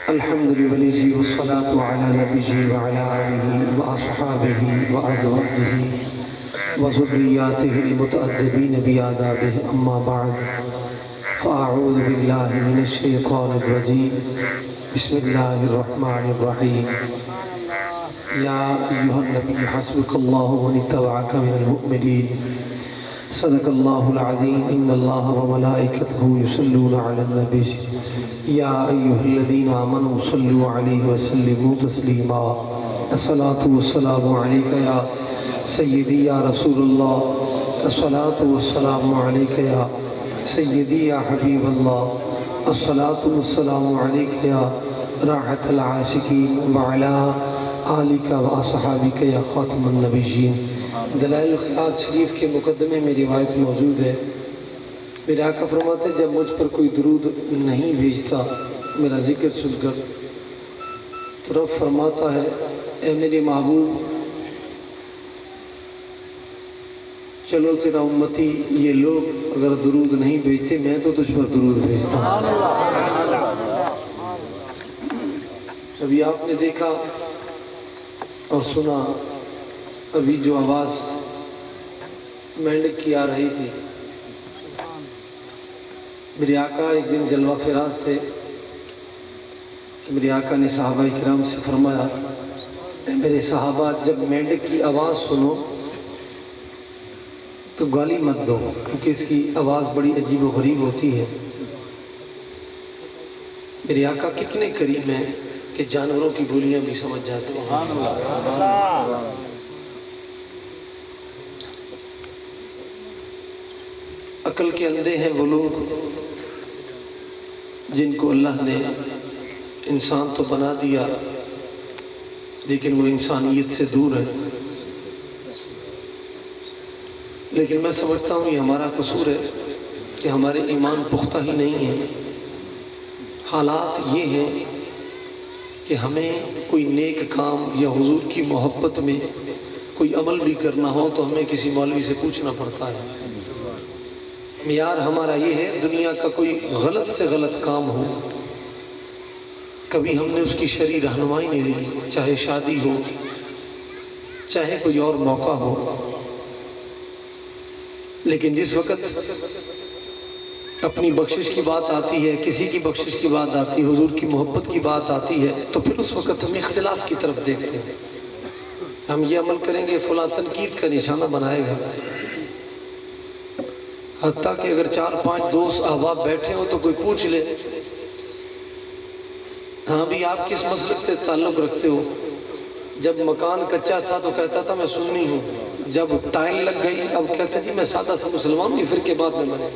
الحمد لله والصلاة على نبيه وعلى آله وأصحابه وأزواجه وذرياته المتأدبين بآدابه أما بعد فأعوذ بالله من الشيطان الرجيم بسم الله الرحمن الرحيم يا أيها النبي حسبك الله ومن اتبعك من المؤمنين صدق الله العظيم إن الله وملائكته يصلون على النبي يا أيها الذين آمنوا صلوا عليه وسلموا تسليما الصلاة والسلام عليك يا سيدي يا رسول الله الصلاة والسلام عليك يا سيدي يا حبيب الله الصلاة والسلام عليك يا راحة العاشقين وعلى آلك وأصحابك يا خاتم النبيين۔ دلائل الخیرات شریف کے مقدمے میں روایت موجود ہے، میرے آقا فرماتے جب مجھ پر کوئی درود نہیں بھیجتا میرا ذکر سن کر تو رب فرماتا ہے اے میرے محبوب چلو تیرا امتی یہ لوگ اگر درود نہیں بھیجتے میں تو تجھ پر درود بھیجتا ہوں۔ ابھی آپ نے دیکھا اور سنا ابھی جو آواز مینڈک کی آ رہی تھی، میرے آقا ایک دن جلوہ فراز تھے کہ میرے آقا نے صحابہ کرام سے فرمایا اے میرے صحابہ جب مینڈک کی آواز سنو تو گالی مت دو کیونکہ اس کی آواز بڑی عجیب و غریب ہوتی ہے۔ میرے آقا کتنے قریب ہیں کہ جانوروں کی بولیاں بھی سمجھ جاتے ہیں۔ عقل کے اندھے ہیں وہ لوگ جن کو اللہ نے انسان تو بنا دیا لیکن وہ انسانیت سے دور ہے۔ لیکن میں سمجھتا ہوں یہ ہمارا قصور ہے کہ ہمارے ایمان پختہ ہی نہیں ہیں۔ حالات یہ ہیں کہ ہمیں کوئی نیک کام یا حضور کی محبت میں کوئی عمل بھی کرنا ہو تو ہمیں کسی مولوی سے پوچھنا پڑتا ہے۔ معیار ہمارا یہ ہے دنیا کا کوئی غلط سے غلط کام ہو کبھی ہم نے اس کی شرعی رہنمائی نہیں لی، چاہے شادی ہو چاہے کوئی اور موقع ہو، لیکن جس وقت اپنی بخشش کی بات آتی ہے، کسی کی بخشش کی بات آتی ہے، حضور کی محبت کی بات آتی ہے تو پھر اس وقت ہم اختلاف کی طرف دیکھتے ہیں۔ ہم یہ عمل کریں گے فلاں تنقید کا نشانہ بنائے گا، حتیٰ کہ اگر 4-5 دوست احباب بیٹھے ہوں تو کوئی پوچھ لے ہاں بھی آپ کس مسلک سے تعلق رکھتے ہو؟ جب مکان کچا تھا تو کہتا تھا میں سنی ہوں، جب ٹائل لگ گئی اب کہتا جی میں سادہ سا مسلمان ہوں، پھر کے بعد میں بنے۔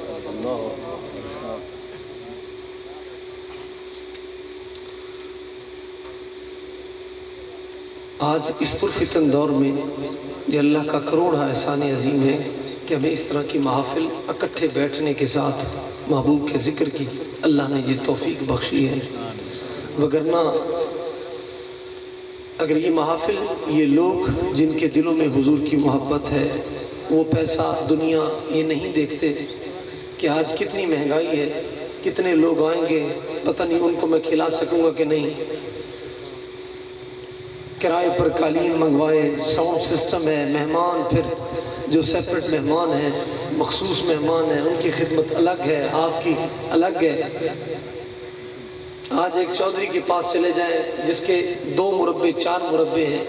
آج اس پرفتن دور میں یہ اللہ کا کروڑ احسان عظیم ہے کہ ہمیں اس طرح کی محافل اکٹھے بیٹھنے کے ساتھ محبوب کے ذکر کی اللہ نے یہ توفیق بخشی ہے۔ وگرنہ اگر یہ محافل یہ لوگ جن کے دلوں میں حضور کی محبت ہے وہ پیسہ دنیا یہ نہیں دیکھتے کہ آج کتنی مہنگائی ہے، کتنے لوگ آئیں گے، پتہ نہیں ان کو میں کھلا سکوں گا کہ نہیں، کرائے پر قالین منگوائے، ساؤنڈ سسٹم ہے، مہمان پھر جو سیپریٹ مہمان ہیں، مخصوص مہمان ہیں، ان کی خدمت الگ ہے، آپ کی الگ ہے۔ آج ایک چودھری کے پاس چلے جائیں جس کے 2 مربے 4 مربے ہیں،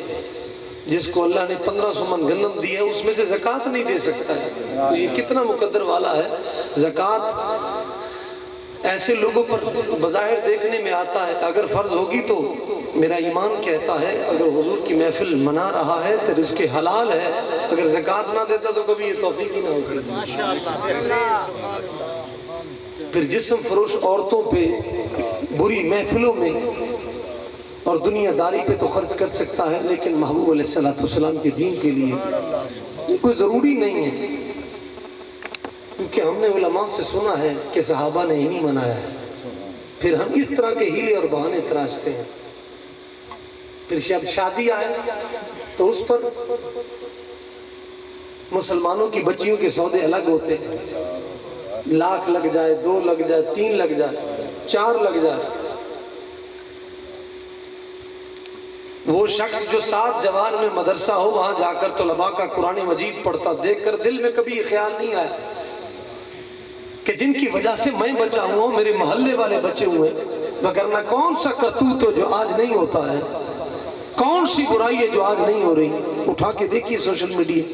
جس کو اللہ نے 1500 من گندم دی ہے، اس میں سے زکوٰۃ نہیں دے سکتا ہے، تو یہ کتنا مقدر والا ہے۔ زکوٰۃ ایسے لوگوں پر بظاہر دیکھنے میں آتا ہے، اگر فرض ہوگی تو میرا ایمان کہتا ہے اگر حضور کی محفل منا رہا ہے تو رزق حلال ہے، اگر زکوٰۃ نہ دیتا تو کبھی یہ توفیق ہی نہ ہوگی۔ پھر جسم فروش عورتوں پہ بری محفلوں میں اور دنیا داری پہ تو خرچ کر سکتا ہے، لیکن محبوب علیہ السلام کے دین کے لیے یہ کوئی ضروری نہیں ہے، کیونکہ ہم نے علماء سے سنا ہے کہ صحابہ نے ہی نہیں منایا ہے۔ پھر ہم اس طرح کے ہیلے اور بہانے تراشتے ہیں۔ پھر جب شادی آئے تو اس پر مسلمانوں کی بچیوں کے سودے الگ ہوتے ہیں، لاکھ لگ جائے، 2 لگ جائے، 3 لگ جائے، 4 لگ جائے، وہ شخص جو 7 جوار میں مدرسہ ہو وہاں جا کر طلباء کا قرآن مجید پڑھتا دیکھ کر دل میں کبھی یہ خیال نہیں آیا کہ جن کی وجہ سے میں بچا ہوں میرے محلے والے بچے ہوئے، وگرنہ کون سا کرتوت ہو جو آج نہیں ہوتا ہے، کون سی برائی ہے جو آج نہیں ہو رہی؟ اٹھا کے دیکھیے سوشل میڈیا،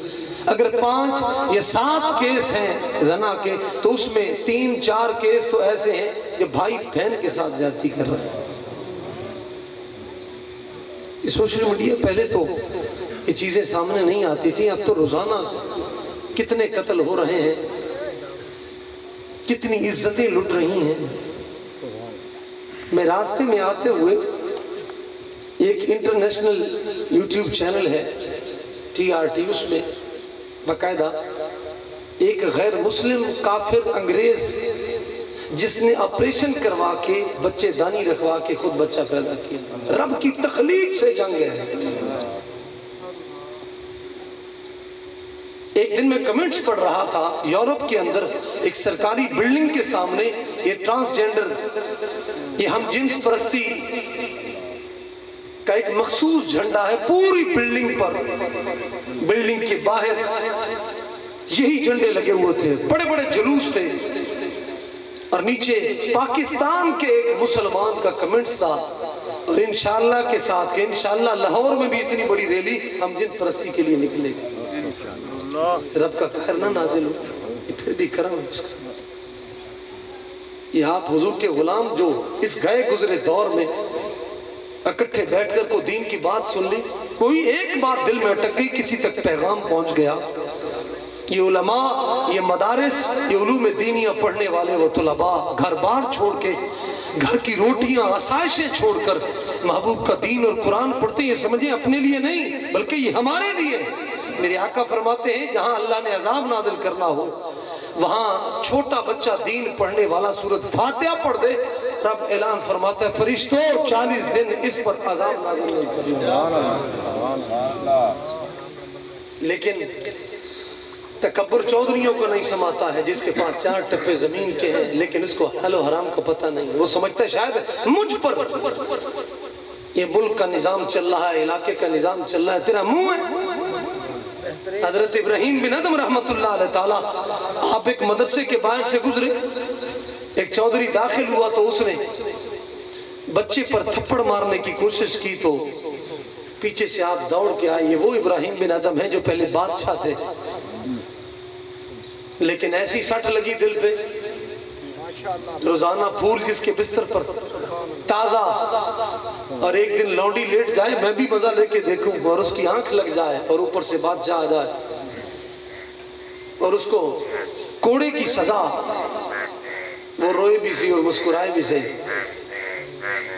اگر 5 یا 7 کیس ہیں زنا کے تو اس میں 3-4 کیس تو ایسے ہیں کہ بھائی بہن کے ساتھ زیادتی کر رہے ہیں۔ یہ سوشل میڈیا پہلے تو یہ چیزیں سامنے نہیں آتی تھی، اب تو روزانہ کتنے قتل ہو رہے ہیں، کتنی عزتیں لٹ رہی ہیں۔ میں راستے میں آتے ہوئے ایک انٹرنیشنل یوٹیوب چینل ہے TRT، اس میں باقاعدہ ایک غیر مسلم کافر انگریز جس نے آپریشن کروا کے بچے دانی رکھوا کے خود بچہ پیدا کیا، رب کی تخلیق سے جنگ ہے۔ ایک دن میں کمنٹس پڑھ رہا تھا، یورپ کے اندر ایک سرکاری بلڈنگ کے سامنے یہ ٹرانسجینڈر، یہ ہم جنس پرستی کا ایک مخصوص جھنڈا ہے پوری بلڈنگ پر، بلڈنگ کے باہر یہی جھنڈے لگے ہوئے تھے، بڑے بڑے جلوس تھے، اور نیچے پاکستان کے ایک مسلمان کا کمنٹس تھا، اور انشاءاللہ کے ساتھ کہ انشاءاللہ لاہور میں بھی اتنی بڑی ریلی ہم جن پرستی کے لیے نکلے گا۔ رب کا قہر نہ نازل ہو، یہ پھر بھی کرم ہے اس کا۔ یہ آپ حضور کے غلام جو اس گئے گزرے دور میں اکٹھے بیٹھ کر کو دین کی بات سن لی، کوئی ایک بات دل میں اٹک گئی، کسی تک پیغام پہنچ گیا، یہ علماء، یہ مدارس، یہ علوم دینیاں پڑھنے والے وہ طلباء گھر بار چھوڑ کے، گھر کی روٹیاں آسائشیں چھوڑ کر محبوب کا دین اور قرآن پڑھتے ہیں، یہ سمجھیں اپنے لیے نہیں بلکہ یہ ہمارے لیے۔ میرے آقا فرماتے ہیں جہاں اللہ نے عذاب نازل کرنا ہو وہاں چھوٹا بچہ دین پڑھنے والا سورۃ فاتحہ پڑھ دے، رب اعلان فرماتا ہے فرشتوں 40 دن اس پر عذاب نازل نہیں کریں۔ لیکن تکبر چودھریوں کو نہیں سماتا ہے، جس کے پاس 4 ٹپے زمین کے ہیں لیکن اس کو حلال و حرام کا پتہ نہیں، وہ سمجھتا ہے شاید مجھ پر یہ ملک کا نظام چل رہا ہے، علاقے کا نظام چل رہا ہے، تیرا منہ ہے۔ حضرت ابراہیم بن ادم رحمت اللہ علیہ تعالیٰ، آپ ایک مدرسے کے باہر سے گزرے، ایک چودھری داخل ہوا تو اس نے بچے پر تھپڑ مارنے کی کوشش کی تو پیچھے سے آپ دوڑ کے آئے، یہ وہ ابراہیم بن ادم ہے جو پہلے بادشاہ تھے، لیکن ایسی سٹ لگی دل پہ، روزانہ پھول جس کے بستر پر تازہ، اور ایک دن لونڈی لیٹ جائے میں بھی مزہ لے کے دیکھوں اور اس کی آنکھ لگ جائے اور اوپر سے بادشاہ آ جائے اور اس کو کوڑے کی سزا، وہ روئے بھی سی اور مسکرائے بھی سے،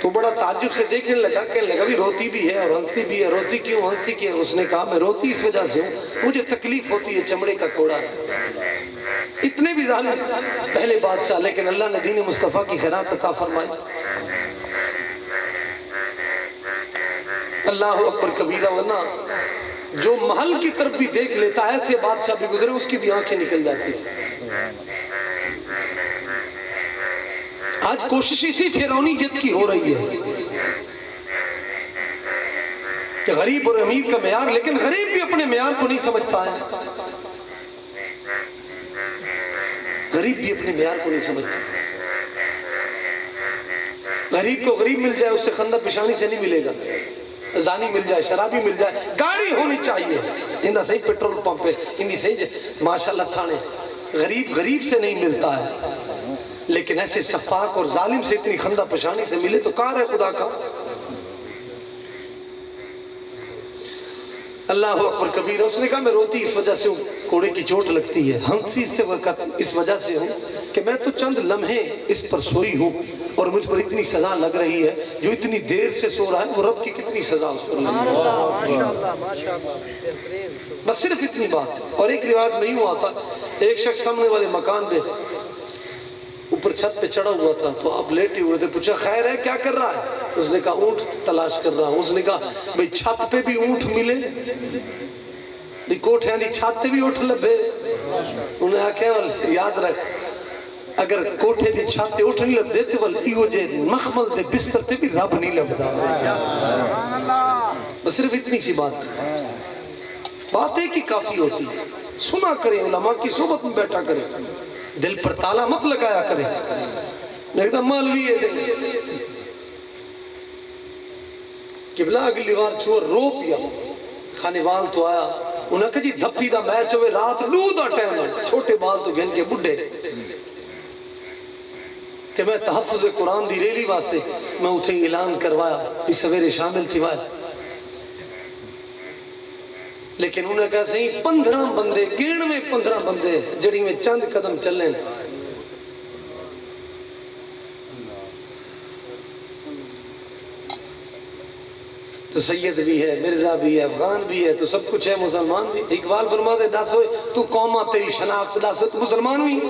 تو بڑا تعجب سے دیکھنے لگا، کہنے لگا بھی روتی بھی ہے اور ہنستی بھی ہے، روتی کیوں ہنستی کیوں؟ اس نے کہا میں روتی اس وجہ سے ہوں مجھے تکلیف ہوتی ہے، چمڑے کا کوڑا ہے۔ اتنے بھی ظالم پہلے بادشاہ، لیکن اللہ نے دین مصطفیٰ کی خیرات عطا فرمائی۔ اللہ اکبر کبیرہ، ورنہ جو محل کی طرف بھی دیکھ لیتا ہے ایسے بادشاہ بھی گزرے اس کی بھی آنکھیں نکل جاتی تھی۔ آج کوشش اسی فرعونیت کی ہو رہی ہے کہ غریب اور امیر کا معیار، لیکن غریب بھی اپنے معیار کو نہیں سمجھتا ہے، غریب بھی اپنے معیار کو نہیں سمجھتا۔ غریب کو غریب مل جائے اس سے خندہ پیشانی سے نہیں ملے گا، زانی مل جائے، شرابی مل جائے، گاڑی ہونی چاہیے، اندہ صحیح پیٹرول پمپ پہ، اندھی صحیح ماشاءاللہ تھانے، غریب غریب سے نہیں ملتا ہے، لیکن ایسے سفاق اور ظالم سے اتنی خندہ پیشانی سے ملے تو کار ہے خدا کا۔ اللہ اکبر کبیرہ، اس نے کہا میں روتی اس وجہ سے ہوں، کوڑے کی چوٹ لگتی ہے، ہنسی اس وجہ سے ہوں کہ میں تو چند لمحے اس پر سوئی ہوں اور مجھ پر اتنی سزا لگ رہی ہے، جو اتنی دیر سے سو رہا ہے وہ رب کی کتنی سزا اس پر لگی ہے۔ بس صرف اتنی بات۔ اور ایک روایت میں یوں آتا، ایک شخص سامنے والے مکان پہ اوپر چھت پہ چڑھا ہوا تھا تو آپ لیٹے ہوئے تھے، پوچھا خیر ہے کیا کر رہا ہے؟ اس نے کہا اونٹ تلاش کر رہا ہوں۔ اس نے کہا بھئی چھت پہ بھی اونٹ ملے، بھئی کوٹھیاں دی چھت بھی اونٹ لبے؟ انہوں نے کہا یاد رکھ اگر کوٹھے دی چھت اونٹ نہیں لب دیتے ول ایو جے مخمل دے بستر تے بھی رب نہیں لبدا۔ بس صرف اتنی سی بات ایک ہی کافی ہوتی ہے، سنا کرے، علماء کی صحبت میں بیٹھا کرے، دل پر تالا مت لگایا کرے۔ ایک دم مولوی ہے قبلہ اگلی بار چھوڑ رو پیا، خانے وال تو آیا، انہاں کہا جی دھپی دا میچ ہوئے رات لو دا ٹائم ہے، چھوٹے بال تو گھن کے بڑھے کہ میں تحفظ قرآن دی ریلی واسطے میں اتھے اعلان کروایا بھی سویرے شامل تھی وائے، لیکن انہوں نے کہا صحیح 15 بندے گیڑ میں 15 بندے جڑی میں چند قدم چلیں، تو سید بھی ہے، مرزا بھی ہے، افغان بھی ہے، تو سب کچھ ہے، مسلمان بھی۔ اقبال فرماتے دس ہوئے تو قومہ تیری شناخت دس ہوئے تو مسلمان بھی ہے۔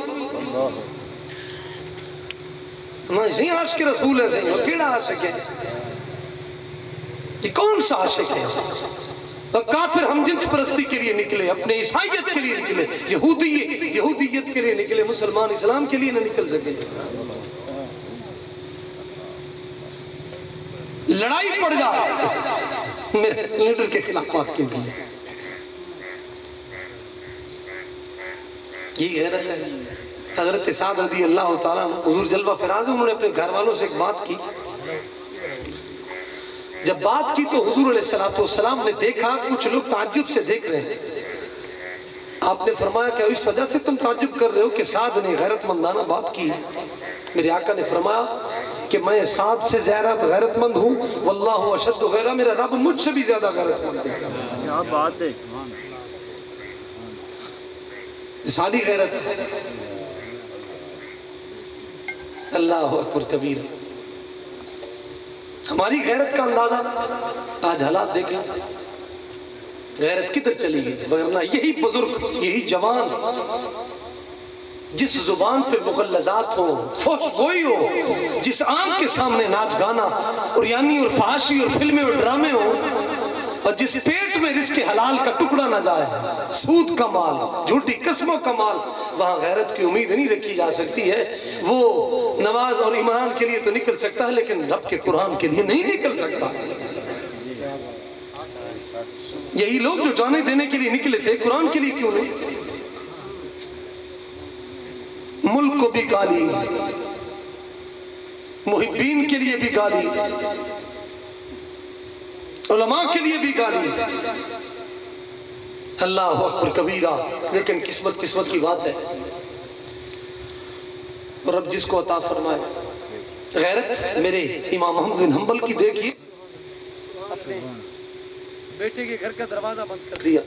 میں صحیح عاشق رسول ہے، صحیح اور کیڑا عاشق ہے؟ یہ کون سا عاشق ہے؟ کافر ہم جنس پرستی کے لیے نکلے، اپنے عیسائیت کے لیے نکلے، یہودیت کے لیے نکلے، مسلمان اسلام کے لیے نہ نکل سکے۔ لڑائی پڑ جائے میرے لیڈر کے خلاف بات کیوں کی؟ یہ غیرت ہے۔ حضرت سعد رضی اللہ تعالیٰ حضور جلوہ فراز، انہوں نے اپنے گھر والوں سے ایک بات کی، جب بات کی تو حضور علیہ السلام نے دیکھا کچھ لوگ تعجب سے دیکھ رہے ہیں، آپ نے فرمایا کہ اس وجہ سے تم تعجب کر رہے ہو کہ سعد نے غیرت مندانہ بات کی؟ میرے آقا نے فرمایا کہ میں سعد سے غیرت مند ہوں، واللہ اشد غیرہ، میرا رب مجھ سے بھی زیادہ غیرت مند ہے۔ کیا بات ہے، سالی غیرت ہے۔ اللہ اکبر کبیر۔ ہماری غیرت کا اندازہ آج حالات دیکھیں، غیرت کدھر چلی گئی؟ ورنہ یہی بزرگ، یہی جوان جس زبان پہ مغلظات ہو، فحش گوئی ہو، جس آنکھ کے سامنے ناچ گانا اور یعنی اور فحاشی اور فلمیں اور ڈرامے ہو، اور جس پیٹ میں رزق حلال کا ٹکڑا نہ جائے، سود کا مال، جھوٹی قسموں کا مال، وہاں غیرت کی امید نہیں رکھی جا سکتی ہے۔ وہ نماز اور ایمان کے لیے تو نکل سکتا ہے لیکن رب کے قرآن کے لیے نہیں نکل سکتا۔ یہی لوگ جو جانے دینے کے لیے نکلے تھے، قرآن کے لیے کیوں نہیں؟ ملک کو بھی گالی، محبین کے لیے بھی گالی، علماء کے لیے بھی گالی، اللہ اکبر کبیرہ۔ لیکن قسمت کی بات ہے، اور رب جس کو عطا فرمائے۔ غیرت میرے امام احمد بن حنبل کی دیکھیے، اپنے بیٹے کے گھر کا دروازہ بند کر دیا،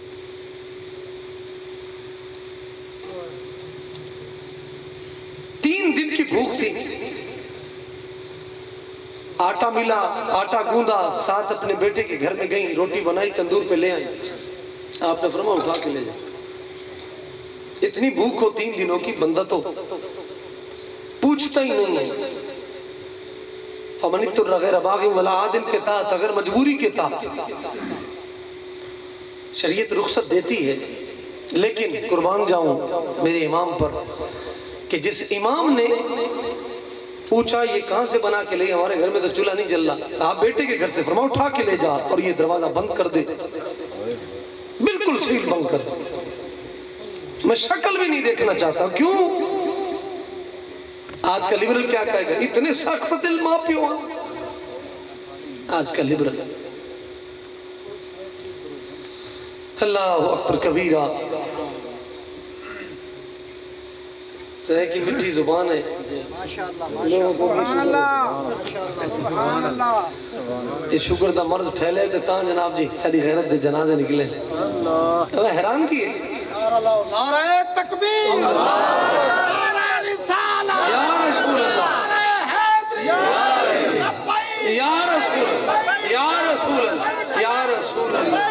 3 دن کی بھوک تھی، آٹا ملا، آٹا گوندا، ساتھ اپنے بیٹے کے گھر میں گئیں، روٹی بنائی، تندور پہ لے آئی، آپ نے فرمایا اٹھا کے لے جائے۔ اتنی بھوک ہو 3 دنوں کی، بندہ تو پوچھتا ہی نہیں ہے۔ فَمَنِ اضْطُرَّ غَيْرَ بَاغٍ وَلَا عَادٍ کے تحت، اگر مجبوری کے تحت شریعت رخصت دیتی ہے، لیکن قربان جاؤں میرے امام پر کہ جس امام نے پوچھا یہ کہاں سے بنا کے لے، ہمارے گھر میں تو چولہا نہیں جل رہا، آپ بیٹے کے گھر سے فرماؤ اٹھا کے لے جا اور یہ دروازہ بند کر دے، بالکل سیل بند کر دے، میں شکل بھی نہیں دیکھنا چاہتا۔ کیوں؟ آج کا لبرل کیا کہے گا؟ اتنے سخت دل ماں پیو آج کا لبرل۔ اللہ اکبر کبیرہ۔ سہے کی مٹھی زبان ہے، یہ شکر دا مرض پھیلے دیتا جناب جی ساری غیرت دے جنازے نکلے، تو حیران کی ہے۔ نعرہ تکبیر، نعرہ رسالہ، یا رسول اللہ، یا رسول اللہ، یا رسول اللہ، یا رسول اللہ،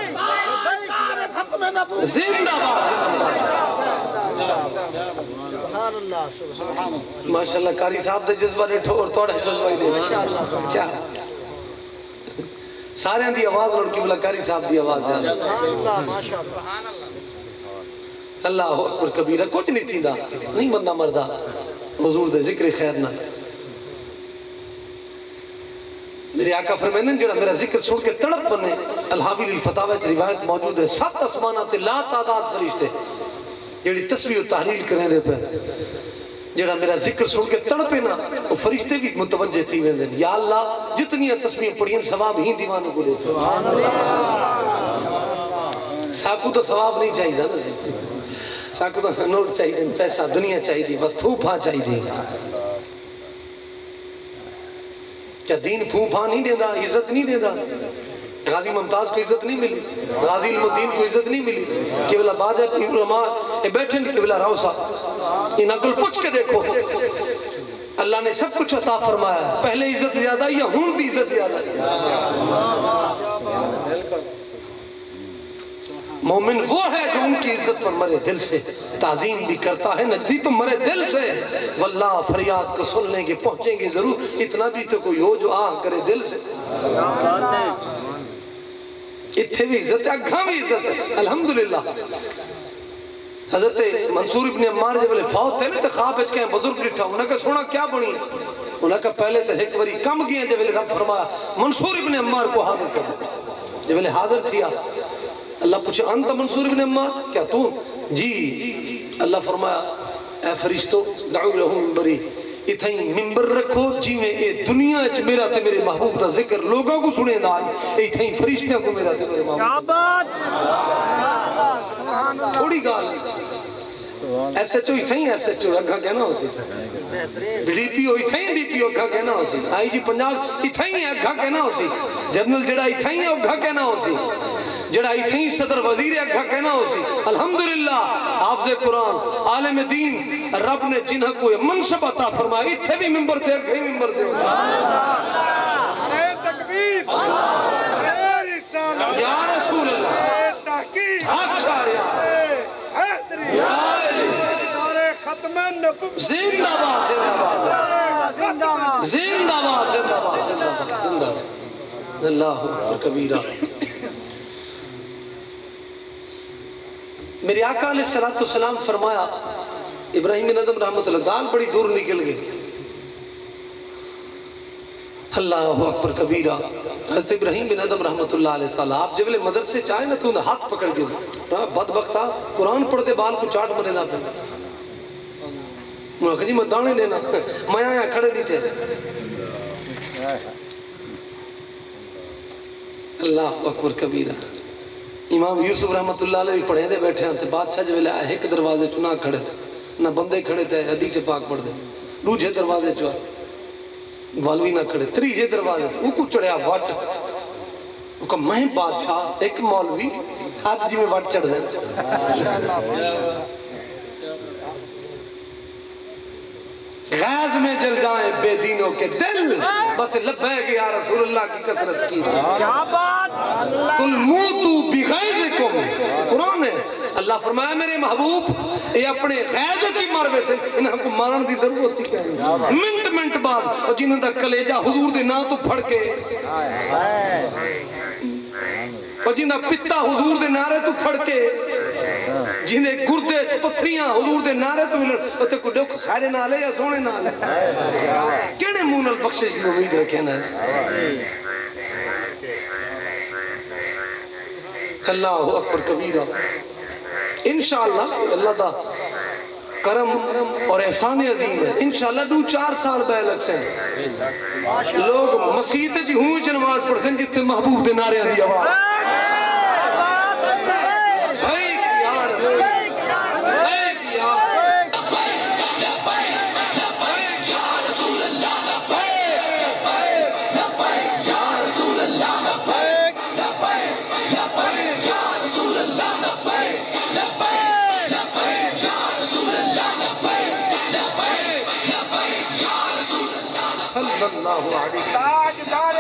زندہ باد۔ ماشاءاللہ قاری صاحب دے جذبہ ریٹھو اور توڑے جذبہ ہی دے کیا سارے دی آواز اور قبلہ قاری صاحب دی آواز ہے۔ اللہ اکبر کبیرہ، کچھ نہیں تھی دا، نہیں بندہ مردہ حضور دے ذکر خیر نہ، میرے آقا فرمائیں جڑا میرا ذکر سن کے تڑپ بنے، الحاوی للفتاوی روایت موجود ہے 7 آسمانات لا تعداد فرشتے جڑی تسبیح و تحلیل کریں دے پہ، جڑا میرا ذکر سن کے تڑپے نا وہ فرشتے بھی متوجہ تھی ویندے یا اللہ جتنی تسبیح پڑھیں ثواب ہی دیوانے کو دے سبحان اللہ۔ ساکو تو ثواب نہیں چاہیے نا، ساکو تو نوٹ چاہیے، پیسہ دنیا چاہیے، بس پھوپھا چاہیے۔ کیا دین پھوپھا نہیں دینا، عزت نہیں دینا؟ غازی ممتاز کو عزت نہیں ملی، غازی علم الدین کو عزت نہیں ملی، قبلہ باجت علماء بیٹھے نہیں، قبلہ راؤ صاحب ان عقل پوچھ کے دیکھو، اللہ نے سب کچھ عطا فرمایا، پہلے عزت زیادہ یا ہون دی عزت زیادہ؟ مومن وہ ہے جو ان کی عزت پر مرے دل سے، تعظیم بھی کرتا ہے نجدی تو مرے دل سے، واللہ فریاد کو سن لیں گے پہنچیں گے ضرور، اتنا بھی تو کوئی ہو جو آہ کرے دل سے۔ اتھے بھی عزت ہے، اگھاں بھی عزت ہے، الحمدللہ۔ حضرت منصور ابن عمار جب فوت تھے نا تو خواب اچ کے بزرگ لٹھا، انہوں نے کہا سونا کیا بنی ہے؟ انہوں نے کہا پہلے تو ایک وری کم گئے جب رب فرمایا منصور ابن عمار کو حاضر کر، جب حاضر تھیا اللہ پوچھا انت منصور ابن عمار، کیا تو؟ جی۔ اللہ فرمایا اے فرشتو دعو لہو منبری، اتھائیں ممبر رکھو جی میں اے دنیا اچ میرا تے میرے محبوب دا ذکر لوگوں کو سنے دا، اتھائیں فرشتوں کو میرا تے میرے محبوب تھوڑی گال ایس ایچ او اتھائیں ایس ایچ او اگھا کہنا ہو سی، ڈی پی او اتھائیں ڈی پی او اگھا کہنا ہو سی، آئی جی پنجاب اتھائیں اگھا کہنا ہو سی، جنرل جڑا اتھائیں اگھا کہنا ہو سی، جڑا اتھیں صدر وزیر اگھا کہنا ہو سی، الحمدللہ حافظ قرآن عالم دین رب نے جنہ کو منصب عطا فرمایا، اتھے بھی ممبر دے گھئی ممبر دے تکبیر یا رسول اللہ تحقیق اچھا ریا حیدری ختم نبوت زندہ باد زندہ باد زندہ باد زندہ باد زندہ باد زندہ باد اللہ اکبر کبیرہ۔ میرے آقا علیہ السلام فرمایا، ابراہیم بن ادم رحمت اللہ گال بڑی دور نکل گئی، اللہ اکبر کبیرہ۔ حضرت ابراہیم بن ادم رحمت اللہ علیہ تعالیٰ آپ جب مدرسے چاہے نا تو انہیں ہاتھ پکڑ گئے، بدبختہ قرآن پڑھتے بال کو چاٹ منے دا پہ، جی میں دانے لینا، میں آیا کھڑے نہیں تھے، اللہ اکبر کبیرہ۔ امام یوسف رحمت اللہ علیہ بھی پڑھے دے بیٹھے ہیں، بادشاہ جو لے ایک دروازے چنا کھڑے تھے، نہ بندے کھڑے تھے حدیث پاک پڑھ دے، دوجھے دروازے چوا والوی نہ کھڑے، تریجے دروازے وہ کو چڑھیا وٹ، وہ کہا میں بادشاہ ایک مولوی آج جی میں وٹ چڑھ دیں، غاز میں جل جائیں بے دینوں کے دل، بس لبیک یا رسول اللہ کی کثرت کی، قل موتو بغیظکم، قرآن ہے اللہ فرمایا میرے محبوب یہ اپنے غیظ چی مر ویسے انہاں کو مارن دی ضرورت تھی کہیں منٹ منٹ بعد، اور جنہاں دا کلیجہ حضور دے نا تو پھڑ کے، اور جنہاں پتا حضور دے نعرے تو پھڑ کے، جنہیں گردے پتھریاں حضور دے نعرے تو ملن، اور تے کو ڈوک خیرے نالے یا سونے نالے، کیڑے مونل بخشش دی امید رکھے نا اللہ اکبر کبیرہ۔ انشاءاللہ اللہ دا کرم اور احسان عظیم ہے، انشاءاللہ 2-4 سال بے لگ سے لوگ مسیح جی ہوں چھ نماز پڑھ سن جتے محبوب دے نعرے دی آواز بھائی یا رسول صلی اللہ علیہ وسلم